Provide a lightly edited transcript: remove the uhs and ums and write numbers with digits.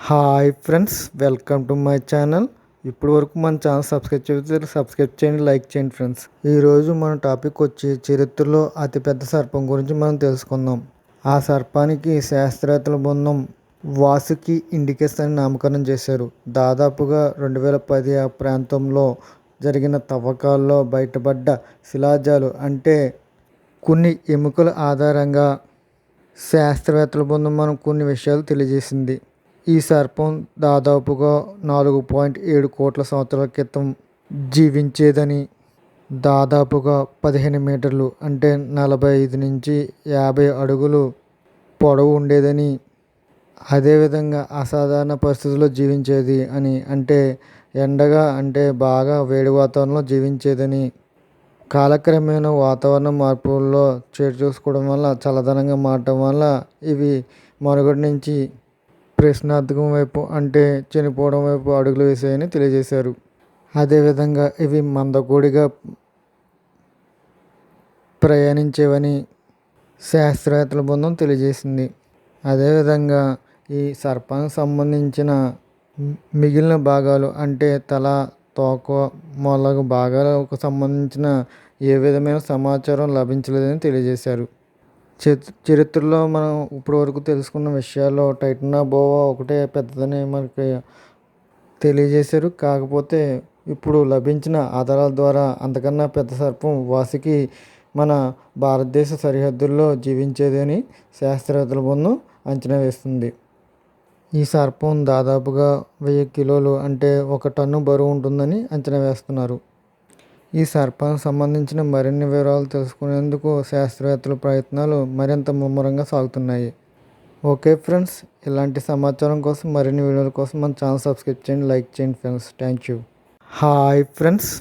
Hi friends, welcome to my channel. ఇప్పుడు వరకు మన ఛానల్ సబ్స్క్రైబ్ చేయండి, లైక్ చేయండి ఫ్రెండ్స్. ఈరోజు మన టాపిక్ వచ్చి చరిత్రలో అతిపెద్ద సర్పం గురించి మనం తెలుసుకుందాం. ఆ సర్పానికి శాస్త్రవేత్తల బృందం వాసుకి ఇండికస్ అని నామకరణం చేశారు. దాదాపుగా 2010 ఆ ప్రాంతంలో జరిగిన తవ్వకాల్లో బయటపడ్డ శిలాజాలు అంటే కొన్ని ఎముకల ఆధారంగా శాస్త్రవేత్తల బృందం మనం కొన్ని విషయాలు తెలియజేసింది. ఈ సర్పం దాదాపుగా 4.7 కోట్ల సంవత్సరాల క్రితం జీవించేదని, దాదాపుగా 15 మీటర్లు అంటే 45 నుంచి 50 అడుగులు పొడవు ఉండేదని, అదేవిధంగా అసాధారణ పరిస్థితుల్లో జీవించేది అని, అంటే ఎండగా అంటే బాగా వేడి వాతావరణంలో జీవించేదని, కాలక్రమేణా వాతావరణ మార్పుల్లో చోటు చేసుకోవడం వల్ల చల్లదనంగా మారటం వల్ల ఇవి మనుగడ నుంచి ప్రశ్నార్థకం వైపు అంటే చనిపోవడం వైపు అడుగులు వేసాయని తెలియజేశారు. అదేవిధంగా ఇవి మందకొడిగా ప్రయాణించేవని శాస్త్రవేత్తల బృందం తెలియజేసింది. అదేవిధంగా ఈ సర్పానికి సంబంధించిన మిగిలిన భాగాలు అంటే తల, తోక మొదలగు భాగాలకు సంబంధించిన ఏ విధమైన సమాచారం లభించలేదని తెలియజేశారు. చరిత్రలో మనం ఇప్పటివరకు తెలుసుకున్న విషయాల్లో టైటానోబోవా ఒకటే పెద్దదని మనకి తెలియజేశారు. కాకపోతే ఇప్పుడు లభించిన ఆధారాల ద్వారా అంతకన్నా పెద్ద సర్పం వాసుకి మన భారతదేశ సరిహద్దుల్లో జీవించేదని శాస్త్రవేత్తల బృందం అంచనా వేస్తుంది. ఈ సర్పం దాదాపుగా 1000 కిలోలు అంటే 1 టన్ను బరువు ఉంటుందని అంచనా వేస్తున్నారు. ఈ సర్పానికి సంబంధించిన మరిన్ని వివరాలు తెలుసుకునేందుకు శాస్త్రవేత్తల ప్రయత్నాలు మరింత ముమ్మరంగా సాగుతున్నాయి. ఓకే ఫ్రెండ్స్, ఇలాంటి సమాచారం కోసం మరిన్ని వీడియోల కోసం మన ఛానల్ సబ్స్క్రైబ్ చేయండి, లైక్ చేయండి friends. Thank you. Hi friends,